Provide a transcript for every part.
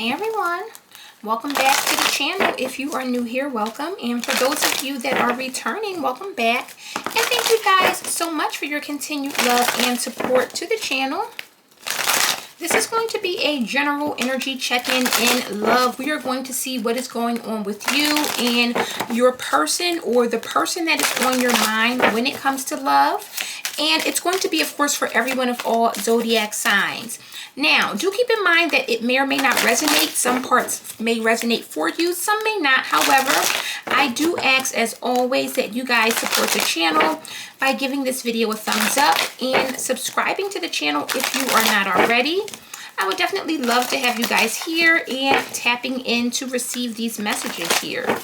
Hey everyone, welcome back to the channel. If you are new here, welcome, and for those of you that are returning, welcome back. And thank you guys so much for your continued love and support to the channel. This is going to be a general energy check-in in love. We are going to see what is going on with you and your person, or the person that is on your mind when it comes to love. And it's going to be, of course, for everyone of all zodiac signs. Now, do keep in mind that it may or may not resonate. Some parts may resonate for you, some may not. However, I do ask, as always, that you guys support the channel by giving this video a thumbs up and subscribing to the channel if you are not already. I would definitely love to have you guys here and tapping in to receive these messages here.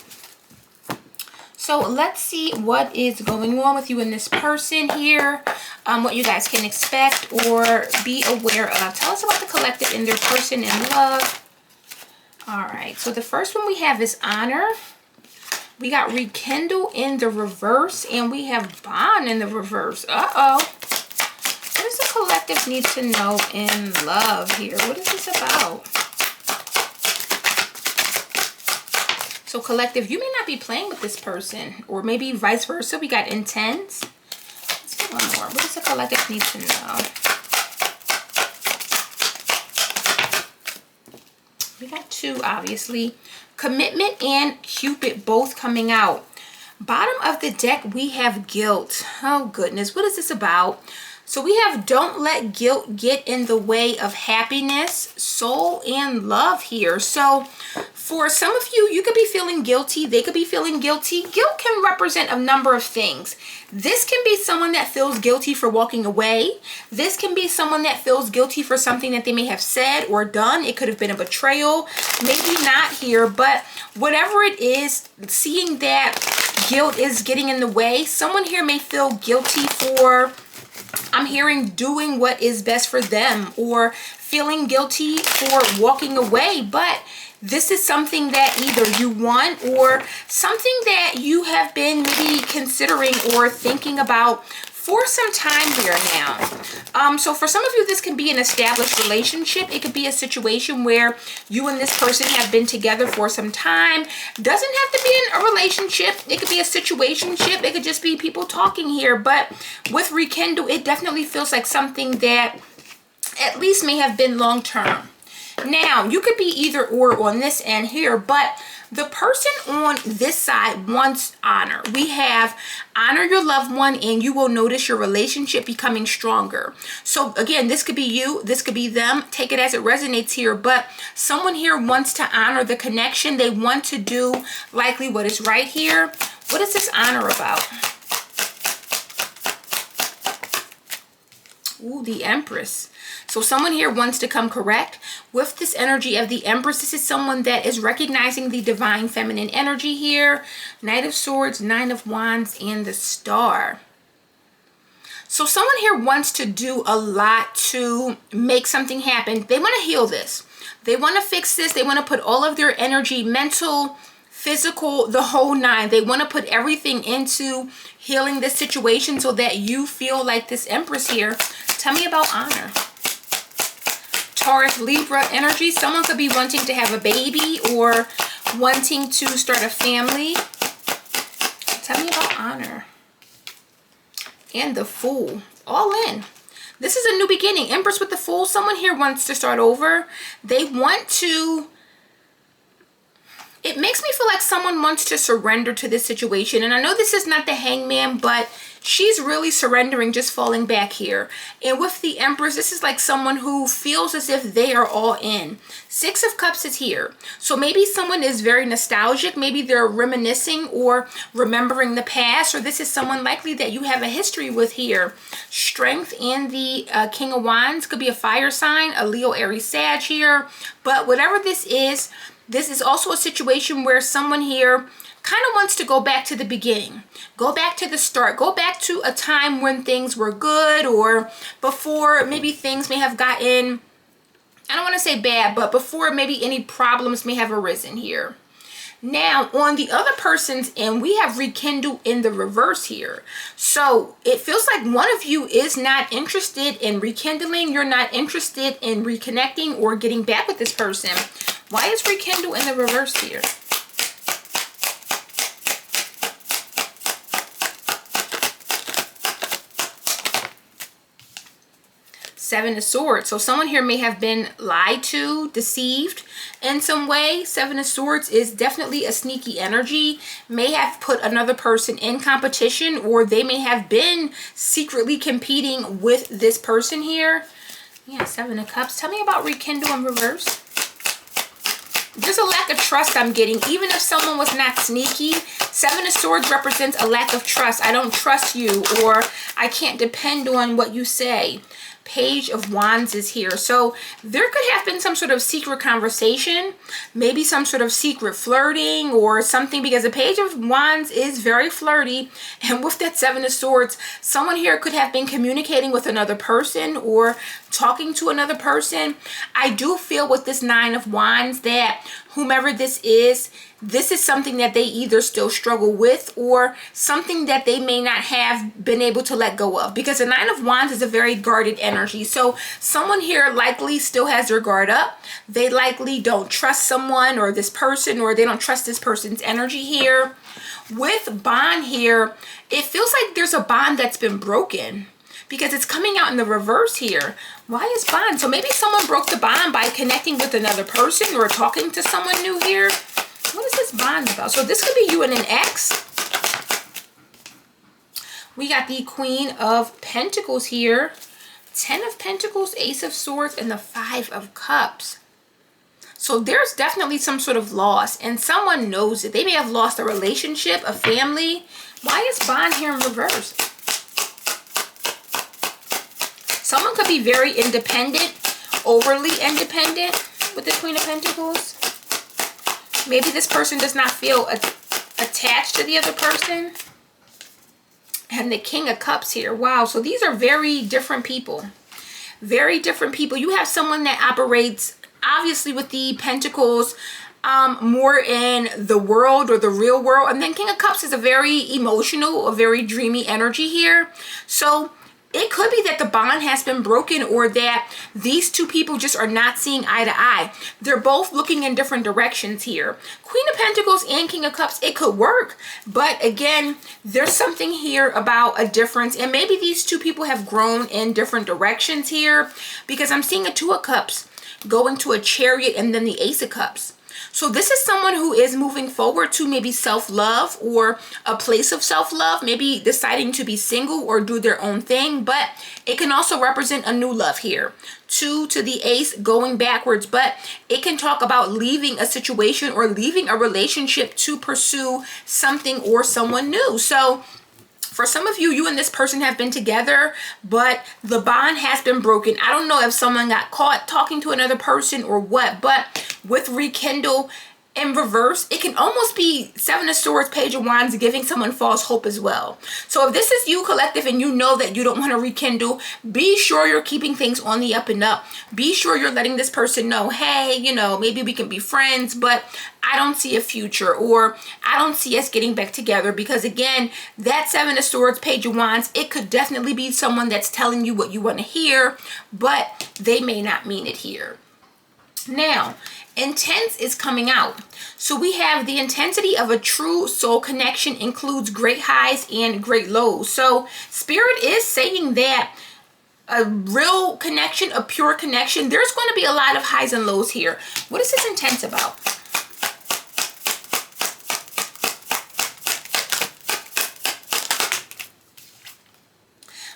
So let's see what is going on with you and this person here, what you guys can expect or be aware of. Tell us about the collective in their person and love. All right, so the first one we have is honor. We got rekindle in the reverse, and we have bond in the reverse. Uh-oh. What does the collective need to know in love here? What is this about? So collective, you may not be playing with this person, or maybe vice versa. We got intense. Let's get one more. What does the collective need to know? We got two, obviously. Commitment and Cupid both coming out. Bottom of the deck, we have guilt. Oh goodness, what is this about? So we have don't let guilt get in the way of happiness, soul, and love here. So for some of you, you could be feeling guilty. They could be feeling guilty. Guilt can represent a number of things. This can be someone that feels guilty for walking away. This can be someone that feels guilty for something that they may have said or done. It could have been a betrayal. Maybe not here, but whatever it is, seeing that guilt is getting in the way. Someone here may feel guilty for, I'm hearing, doing what is best for them, or feeling guilty for walking away. But this is something that either you want or something that you have been maybe considering or thinking about for some time here now. So for some of you, this can be an established relationship. It could be a situation where you and this person have been together for some time. Doesn't have to be in a relationship. It could be a situationship. It could just be people talking here. But with rekindle, it definitely feels like something that at least may have been long term. Now, you could be either or on this end here, but the person on this side wants honor. We have honor your loved one, and you will notice your relationship becoming stronger. So again, this could be you, this could be them. Take it as it resonates here, but someone here wants to honor the connection. They want to do likely what is right here. What is this honor about? Ooh, the Empress. So someone here wants to come correct with this energy of the Empress. This is someone that is recognizing the divine feminine energy here. Knight of Swords, Nine of Wands, and the Star. So someone here wants to do a lot to make something happen. They want to heal this. They want to fix this. They want to put all of their energy, mental, physical, the whole nine. They want to put everything into healing this situation so that you feel like this Empress here. Tell me about honor. Taurus, Libra energy. Someone could be wanting to have a baby or wanting to start a family. Tell me about honor. And the Fool. All in. This is a new beginning. Empress with the Fool. Someone here wants to start over. They want to... It makes me feel like someone wants to surrender to this situation. And I know this is not the Hangman, but she's really surrendering, just falling back here. And with the Empress, this is like someone who feels as if they are all in. Six of Cups is here. So maybe someone is very nostalgic. Maybe they're reminiscing or remembering the past. Or this is someone likely that you have a history with here. Strength and the King of Wands. Could be a fire sign, a Leo, Aries, Sag here. But whatever this is also a situation where someone here kind of wants to go back to the beginning, go back to the start, go back to a time when things were good, or before maybe things may have gotten, I don't want to say bad, but before maybe any problems may have arisen here. Now, on the other person's end, we have rekindle in the reverse here. So it feels like one of you is not interested in rekindling. You're not interested in reconnecting or getting back with this person. Why is rekindle in the reverse here? Seven of Swords. So someone here may have been lied to, deceived in some way. Seven of Swords is definitely a sneaky energy. May have put another person in competition, or they may have been secretly competing with this person here. Yeah, Seven of Cups. Tell me about rekindle in reverse. There's a lack of trust I'm getting. Even if someone was not sneaky, Seven of Swords represents a lack of trust. I don't trust you, or I can't depend on what you say. Page of Wands is here. So there could have been some sort of secret conversation, maybe some sort of secret flirting or something, because the Page of Wands is very flirty. And with that Seven of Swords, someone here could have been communicating with another person or talking to another person. I do feel with this Nine of Wands that whomever this is something that they either still struggle with or something that they may not have been able to let go of, because the Nine of Wands is a very guarded energy. So someone here likely still has their guard up. They likely don't trust someone or this person, or they don't trust this person's energy here. With bond here, it feels like there's a bond that's been broken, because it's coming out in the reverse here. Why is bond? So maybe someone broke the bond by connecting with another person or talking to someone new here. What is this bond about? So this could be you and an ex. We got the Queen of Pentacles here. 10 of Pentacles, Ace of Swords, and the Five of Cups. So there's definitely some sort of loss, and someone knows it. They may have lost a relationship, a family. Why is bond here in reverse? Someone could be very independent, overly independent with the Queen of Pentacles. Maybe this person does not feel attached to the other person. And the King of Cups here. Wow, so these are very different people. Very different people. You have someone that operates, obviously, with the Pentacles, more in the world or the real world. And then King of Cups is a very emotional, a very dreamy energy here. So it could be that the bond has been broken, or that these two people just are not seeing eye to eye. They're both looking in different directions here. Queen of Pentacles and King of Cups, it could work. But again, there's something here about a difference. And maybe these two people have grown in different directions here, because I'm seeing a Two of Cups going to a Chariot and then the Ace of Cups. So this is someone who is moving forward to maybe self-love or a place of self-love, maybe deciding to be single or do their own thing, but it can also represent a new love here. Two to the Ace going backwards, but it can talk about leaving a situation or leaving a relationship to pursue something or someone new. So for some of you, you and this person have been together, but the bond has been broken. I don't know if someone got caught talking to another person or what, but with rekindle in reverse, it can almost be Seven of Swords, Page of Wands, giving someone false hope as well. So if this is you, collective, and you know that you don't want to rekindle, be sure you're keeping things on the up and up. Be sure you're letting this person know, hey, you know, maybe we can be friends, but I don't see a future, or I don't see us getting back together. Because again, that Seven of Swords, Page of Wands, it could definitely be someone that's telling you what you want to hear, but they may not mean it here. Now, intense is coming out. So we have the intensity of a true soul connection includes great highs and great lows. So Spirit is saying that a real connection, a pure connection, there's going to be a lot of highs and lows here. What is this intense about?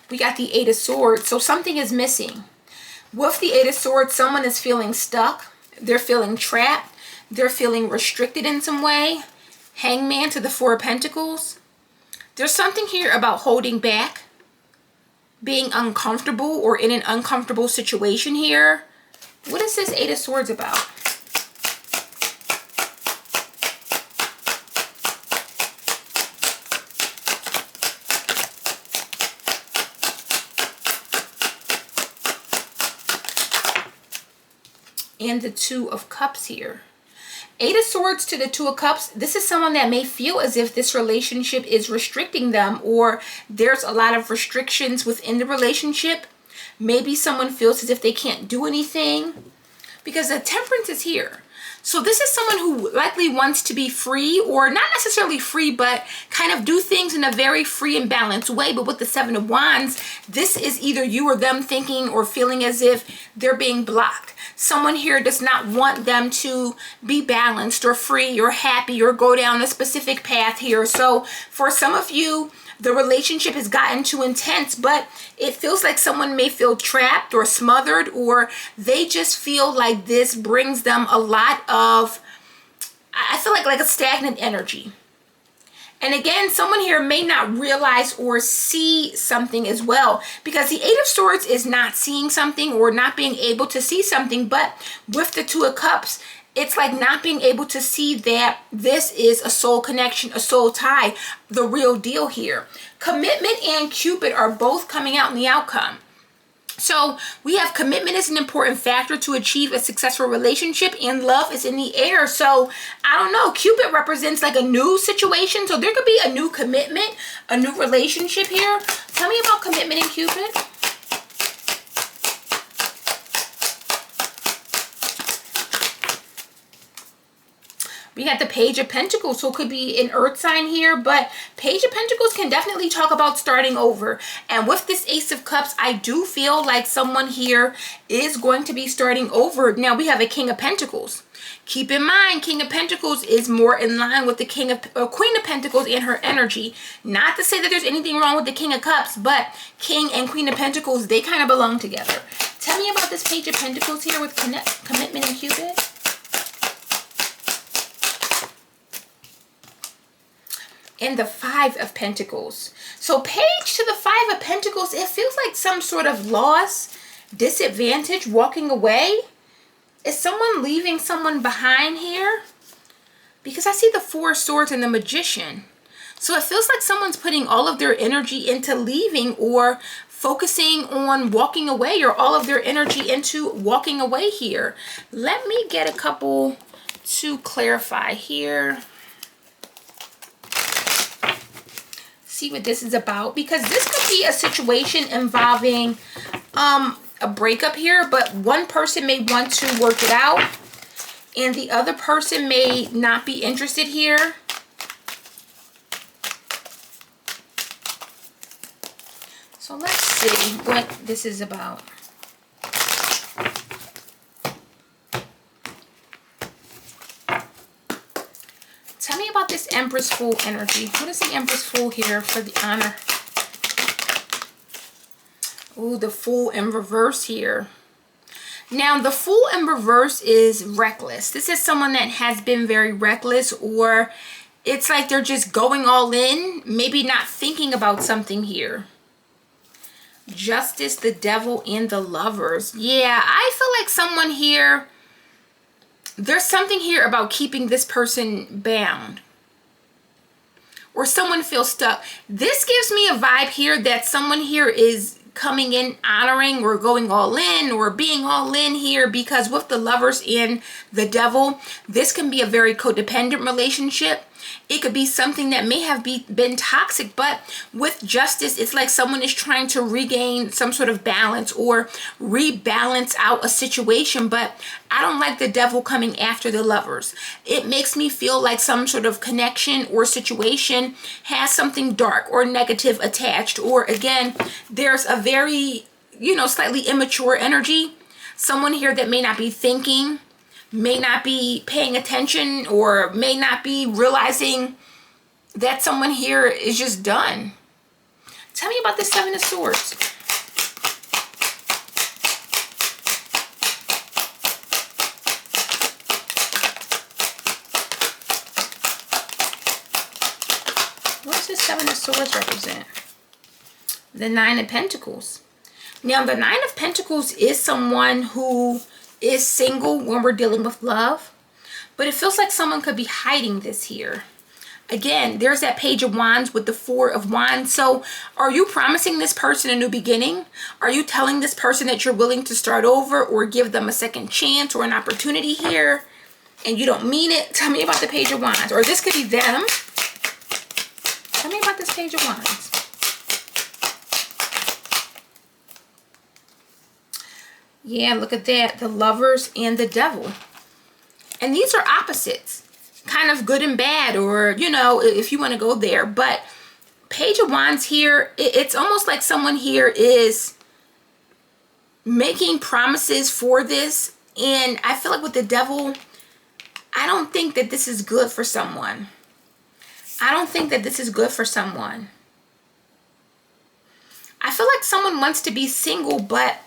We got the Eight of Swords. So something is missing. With the Eight of Swords, someone is feeling stuck. They're feeling trapped. They're feeling restricted in some way. Hangman to the Four of Pentacles. There's something here about holding back, being uncomfortable or in an uncomfortable situation here. What is this Eight of Swords about? And the Two of Cups here. Eight of Swords to the Two of Cups. This is someone that may feel as if this relationship is restricting them, or there's a lot of restrictions within the relationship. Maybe someone feels as if they can't do anything, because the Temperance is here. So this is someone who likely wants to be free, or not necessarily free, but kind of do things in a very free and balanced way. But with the Seven of Wands, this is either you or them thinking or feeling as if they're being blocked. Someone here does not want them to be balanced or free or happy or go down a specific path here. So for some of you, the relationship has gotten too intense, but it feels like someone may feel trapped or smothered, or they just feel like this brings them a lot of, I feel like a stagnant energy. And again, someone here may not realize or see something as well, because the Eight of Swords is not seeing something or not being able to see something, but with the Two of Cups, it's like not being able to see that this is a soul connection, a soul tie, the real deal here. Commitment and Cupid are both coming out in the outcome. So we have commitment is an important factor to achieve a successful relationship, and love is in the air. So I don't know, Cupid represents like a new situation. So there could be a new commitment, a new relationship here. Tell me about commitment and Cupid. We got the Page of Pentacles, so it could be an earth sign here, but Page of Pentacles can definitely talk about starting over. And with this Ace of Cups, I do feel like someone here is going to be starting over. Now we have a King of Pentacles. Keep in mind, King of Pentacles is more in line with the Queen of Pentacles and her energy. Not to say that there's anything wrong with the King of Cups, but King and Queen of Pentacles, they kind of belong together. Tell me about this Page of Pentacles here with commitment and Cupid. And the Five of Pentacles. So page to the Five of Pentacles, it feels like some sort of loss, disadvantage, walking away. Is someone leaving someone behind here? Because I see the Four of Swords and the Magician. So it feels like someone's putting all of their energy into leaving or focusing on walking away, or all of their energy into walking away here. Let me get a couple to clarify here. See what this is about, because this could be a situation involving a breakup here, but one person may want to work it out and the other person may not be interested here. So let's see what this is about. Tell me about this Empress Fool energy. What is the Empress Fool here for the honor? Ooh, the Fool in reverse here. Now, the Fool in reverse is reckless. This is someone that has been very reckless, or it's like they're just going all in, maybe not thinking about something here. Justice, the Devil, and the Lovers. Yeah, I feel like someone here, there's something here about keeping this person bound, or someone feels stuck. This gives me a vibe here that someone here is coming in honoring or going all in or being all in here, because with the Lovers and the Devil, this can be a very codependent relationship. It could be something that may have been toxic, but with Justice, it's like someone is trying to regain some sort of balance or rebalance out a situation. But I don't like the Devil coming after the Lovers. It makes me feel like some sort of connection or situation has something dark or negative attached, or again, there's a very, slightly immature energy. Someone here that may not be thinking, may not be paying attention, or may not be realizing that someone here is just done. Tell me about the Seven of Swords. What does the Seven of Swords represent? The Nine of Pentacles. Now, the Nine of Pentacles is someone who is single when we're dealing with love, but it feels like someone could be hiding this here. Again, there's that Page of Wands with the Four of Wands. So are you promising this person a new beginning? Are you telling this person that you're willing to start over or give them a second chance or an opportunity here, and you don't mean it? Tell me about the Page of Wands. Or this could be them. Tell me about this Page of Wands. Yeah, look at that. The Lovers and the Devil. And these are opposites, kind of good and bad, or, you know, if you want to go there. But Page of Wands here, it's almost like someone here is making promises for this. And I feel like with the Devil, I don't think that this is good for someone. I don't think that this is good for someone. I feel like someone wants to be single, but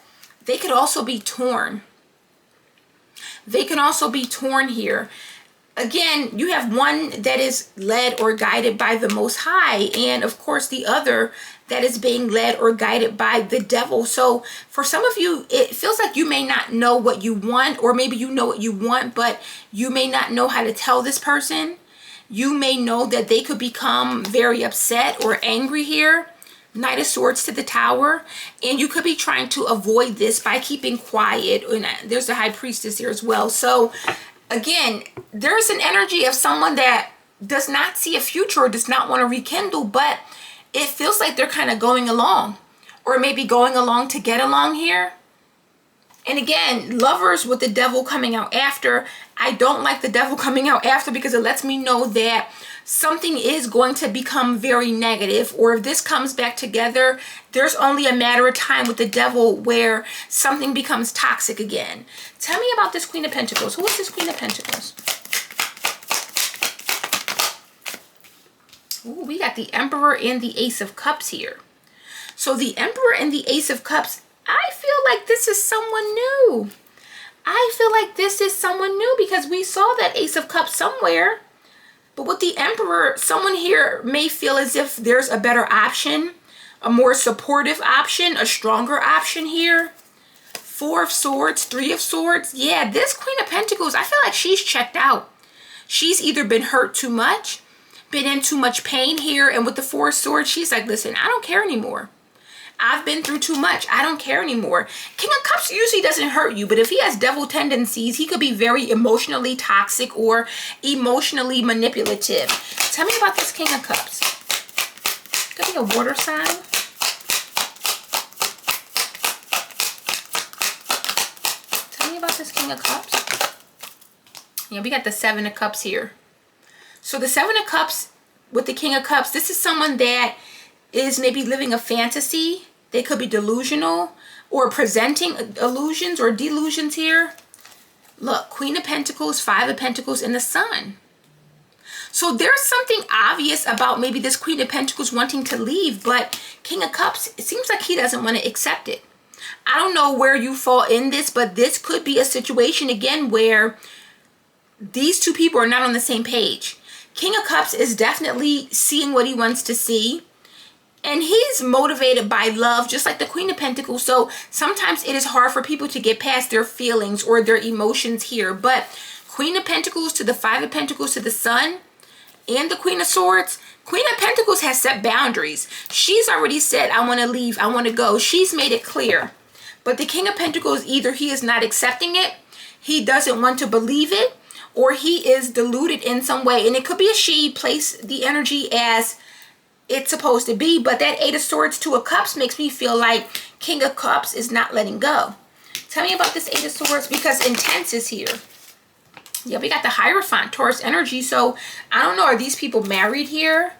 they could also be torn. They can also be torn here. Again, you have one that is led or guided by the Most High, and of course the other that is being led or guided by the Devil. So for some of you, it feels like you may not know what you want, or maybe you know what you want, but you may not know how to tell this person. You may know that they could become very upset or angry here. Knight of Swords to the Tower, and you could be trying to avoid this by keeping quiet. And there's the High Priestess here as well. So again, there's an energy of someone that does not see a future or does not want to rekindle, but it feels like they're kind of going along, or maybe going along to get along here. And again, Lovers with the Devil coming out after. I don't like the Devil coming out after, because it lets me know that something is going to become very negative, or if this comes back together, there's only a matter of time with the Devil where something becomes toxic again. Tell me about this Queen of Pentacles. Who is this Queen of Pentacles? Ooh, we got the Emperor and the Ace of Cups here. So the Emperor and the Ace of Cups, I feel like this is someone new. I feel like this is someone new, because we saw that Ace of Cups somewhere. But with the Emperor, someone here may feel as if there's a better option, a more supportive option, a stronger option here. Four of Swords, Three of Swords. Yeah, this Queen of Pentacles, I feel like she's checked out. She's either been hurt too much, been in too much pain here. And with the Four of Swords, she's like, listen, I don't care anymore. I've been through too much. I don't care anymore. King of Cups usually doesn't hurt you, but if he has devil tendencies, he could be very emotionally toxic or emotionally manipulative. Tell me about this King of Cups. Could be a water sign. Tell me about this King of Cups. Yeah, we got the Seven of Cups here. So the Seven of Cups with the King of Cups, this is someone that is maybe living a fantasy. They could be delusional or presenting illusions or delusions here. Look, Queen of Pentacles, Five of Pentacles, and the Sun. So there's something obvious about maybe this Queen of Pentacles wanting to leave, but King of Cups, it seems like he doesn't want to accept it. I don't know where you fall in this, but this could be a situation again where these two people are not on the same page. King of Cups is definitely seeing what he wants to see. And he's motivated by love, just like the Queen of Pentacles. So sometimes it is hard for people to get past their feelings or their emotions here. But Queen of Pentacles to the Five of Pentacles to the Sun and the Queen of Swords. Queen of Pentacles has set boundaries. She's already said, I want to leave, I want to go. She's made it clear. But the King of Pentacles, either he is not accepting it, he doesn't want to believe it, or he is deluded in some way. And it could be a she, place the energy as it's supposed to be, but that Eight of Swords, Two of Cups makes me feel like King of Cups is not letting go. Tell me about this Eight of Swords, because intense is here. Yeah, we got the Hierophant, Taurus energy. So I don't know, are these people married here?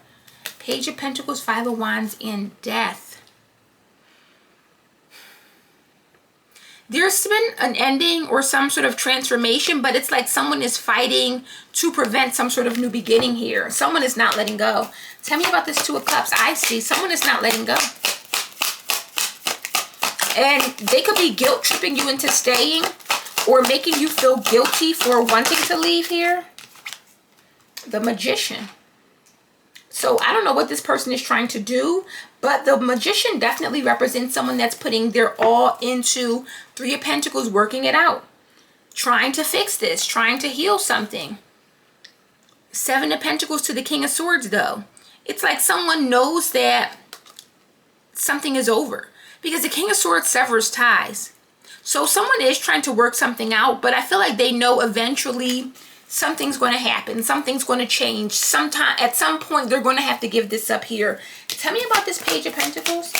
Page of Pentacles, Five of Wands, and Death. There's been an ending or some sort of transformation, but it's like someone is fighting to prevent some sort of new beginning here. Someone is not letting go. Tell me about this Two of Cups. I see someone is not letting go. And they could be guilt tripping you into staying, or making you feel guilty for wanting to leave here. The Magician. So I don't know what this person is trying to do, but the Magician definitely represents someone that's putting their all into Three of Pentacles, working it out, trying to fix this, trying to heal something. Seven of Pentacles to the King of Swords, though. It's like someone knows that something is over, because the King of Swords severs ties. So someone is trying to work something out, but I feel like they know eventually something's going to happen. Something's going to change. Sometime, at some point, they're going to have to give this up here. Tell me about this Page of Pentacles.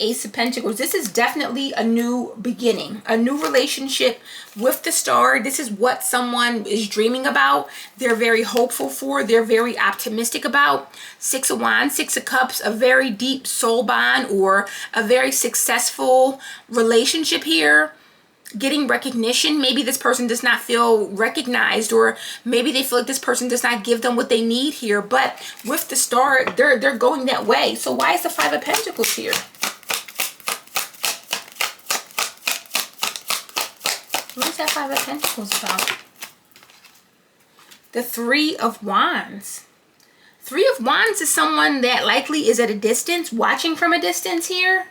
Ace of Pentacles. This is definitely a new beginning, a new relationship with the star. This is what someone is dreaming about. They're very hopeful for. They're very optimistic about. Six of Wands, Six of Cups, a very deep soul bond or a very successful relationship here. Getting recognition. Maybe this person does not feel recognized, or maybe they feel like this person does not give them what they need here. But with the star, they're going that way. So why is the Five of Pentacles here? What is that Five of Pentacles about? The Three of Wands. Three of Wands is someone that likely is at a distance, watching from a distance here.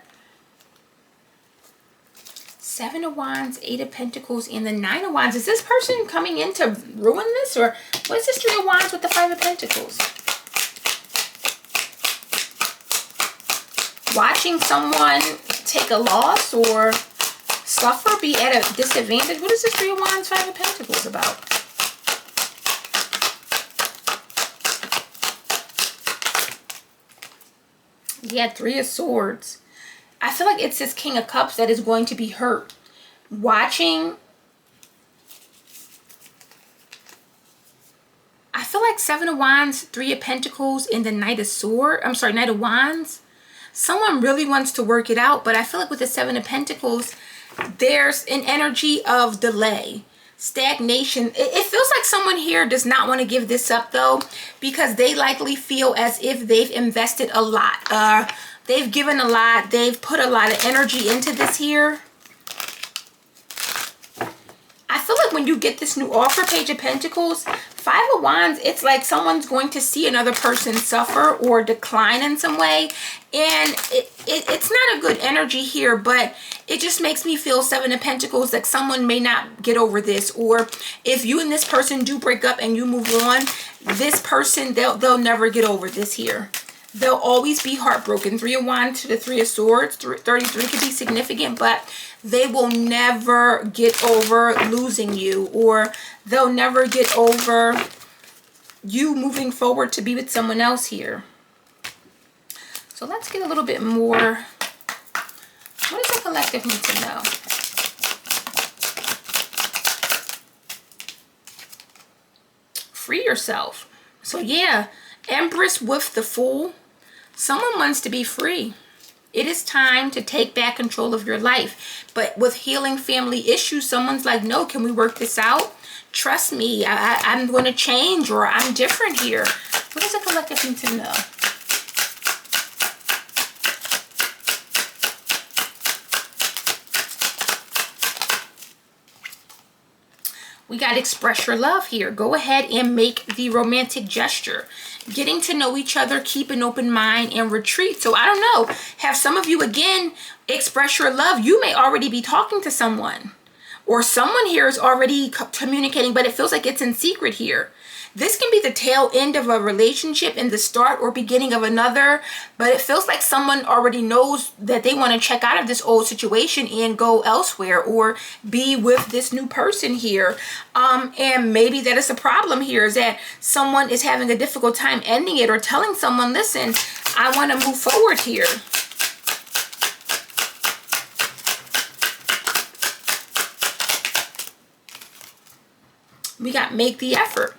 Seven of Wands, Eight of Pentacles, and the Nine of Wands. Is this person coming in to ruin this? Or what is this Three of Wands with the Five of Pentacles? Watching someone take a loss or suffer, be at a disadvantage. What is this Three of Wands, Five of Pentacles about? Yeah, Three of Swords. I feel like it's this King of Cups that is going to be hurt. Watching. I feel like Seven of Wands, Three of Pentacles, and the Knight of Wands. Someone really wants to work it out, but I feel like with the Seven of Pentacles, there's an energy of delay, stagnation. It feels like someone here does not want to give this up though, because they likely feel as if they've invested a lot. They've given a lot. They've put a lot of energy into this here. I feel like when you get this new offer, Page of Pentacles, Five of Wands, it's like someone's going to see another person suffer or decline in some way. And it's not a good energy here, but it just makes me feel Seven of Pentacles, like someone may not get over this. Or if you and this person do break up and you move on, this person, they'll never get over this here. They'll always be heartbroken. Three of Wands to the Three of Swords. 33 could be significant, but they will never get over losing you, or they'll never get over you moving forward to be with someone else here. So let's get a little bit more. What does the collective need to know? Free yourself. So yeah, Empress with the Fool. Someone wants to be free. It is time to take back control of your life. But with healing family issues, someone's like, no, can we work this out? Trust me, I'm going to change, or I'm different here. What does the collective need to know? We got express your love here. Go ahead and make the romantic gesture. Getting to know each other, keep an open mind, and retreat. So I don't know, have some of you again express your love. You may already be talking to someone, or someone here is already communicating, but it feels like it's in secret here. This can be the tail end of a relationship and the start or beginning of another, but it feels like someone already knows that they want to check out of this old situation and go elsewhere, or be with this new person here. And maybe that is a problem here, is that someone is having a difficult time ending it, or telling someone, listen, I want to move forward here. We got make the effort.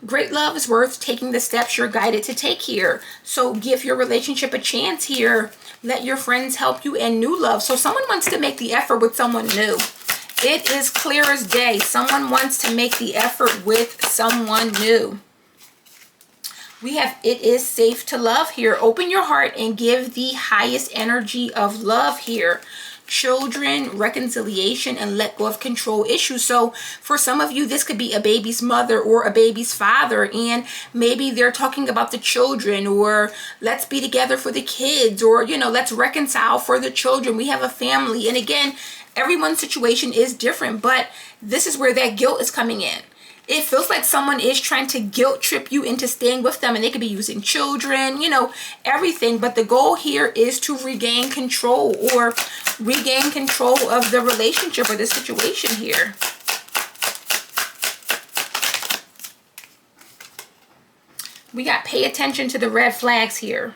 Great love is worth taking the steps you're guided to take here. So give your relationship a chance here. Let your friends help you, and new love. So someone wants to make the effort with someone new. It is clear as day. Someone wants to make the effort with someone new. We have it is safe to love here. Open your heart and give the highest energy of love here. Children, reconciliation, and let go of control issues. So for some of you, this could be a baby's mother or a baby's father, and maybe they're talking about the children, or let's be together for the kids, or, you know, let's reconcile for the children. We have a family. And again, everyone's situation is different, but this is where that guilt is coming in. It feels like someone is trying to guilt trip you into staying with them, and they could be using children, you know, everything. But the goal here is to regain control, or regain control of the relationship or the situation here. We got pay attention to the red flags here.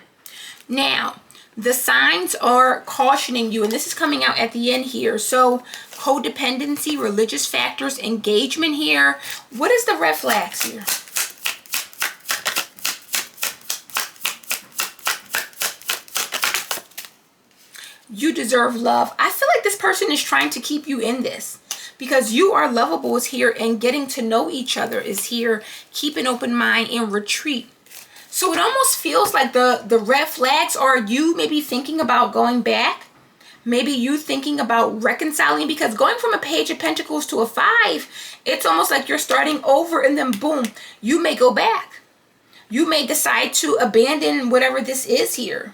Now, The signs are cautioning you, and this is coming out at the end here. So codependency, religious factors, engagement here. What is the red flags here? You deserve love. I feel like this person is trying to keep you in this because you are lovable is here, and getting to know each other is here. Keep an open mind and retreat. So it almost feels like the red flags are you maybe thinking about going back. Maybe you thinking about reconciling, because going from a Page of Pentacles to a 5, it's almost like you're starting over, and then boom, you may go back. You may decide to abandon whatever this is here.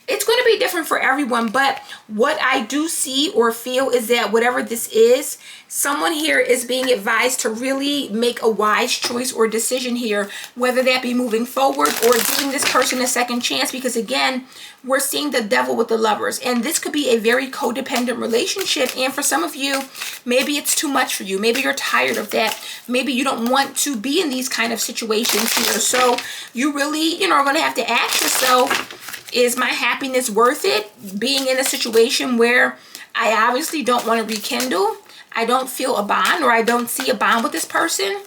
It's going to be different for everyone, but what I do see or feel is that whatever this is, someone here is being advised to really make a wise choice or decision here, whether that be moving forward or giving this person a second chance, because again, we're seeing the Devil with the Lovers, and this could be a very codependent relationship. And for some of you, maybe it's too much for you. Maybe you're tired of that. Maybe you don't want to be in these kind of situations here. So you really, are going to have to ask yourself, is my happiness worth it? Being in a situation where I obviously don't want to rekindle, I don't feel a bond, or I don't see a bond with this person.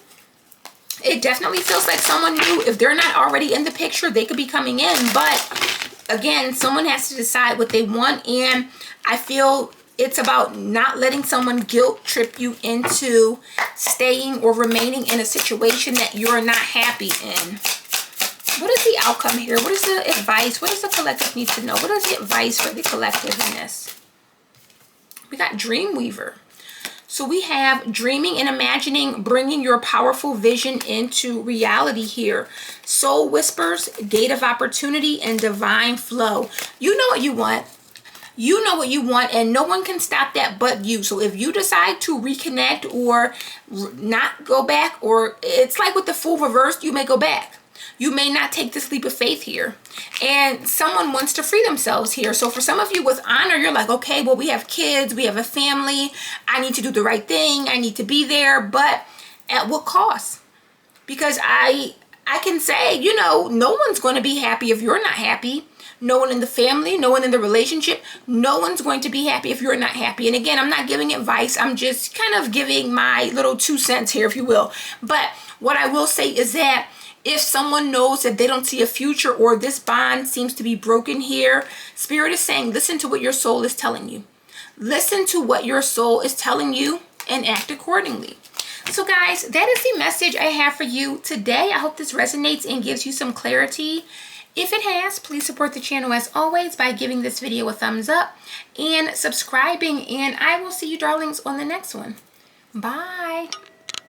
It definitely feels like someone new, if they're not already in the picture, they could be coming in. But again, someone has to decide what they want, and I feel it's about not letting someone guilt trip you into staying or remaining in a situation that you're not happy in. What is the outcome here? What is the advice? What does the collective need to know? What is the advice for the collective in this? We got Dreamweaver. So we have dreaming and imagining, bringing your powerful vision into reality here. Soul whispers, gate of opportunity, and divine flow. You know what you want. You know what you want, and no one can stop that but you. So if you decide to reconnect or not go back, or it's like with the Fool reversed, you may go back. You may not take this leap of faith here. And someone wants to free themselves here. So for some of you with honor, you're like, okay, well, we have kids, we have a family. I need to do the right thing. I need to be there. But at what cost? Because I can say, no one's going to be happy if you're not happy. No one in the family, no one in the relationship, no one's going to be happy if you're not happy. And again, I'm not giving advice. I'm just kind of giving my little 2 cents here, if you will. But what I will say is that if someone knows that they don't see a future, or this bond seems to be broken here, Spirit is saying, listen to what your soul is telling you. Listen to what your soul is telling you and act accordingly. So guys, that is the message I have for you today. I hope this resonates and gives you some clarity. If it has, please support the channel as always by giving this video a thumbs up and subscribing. And I will see you darlings on the next one. Bye.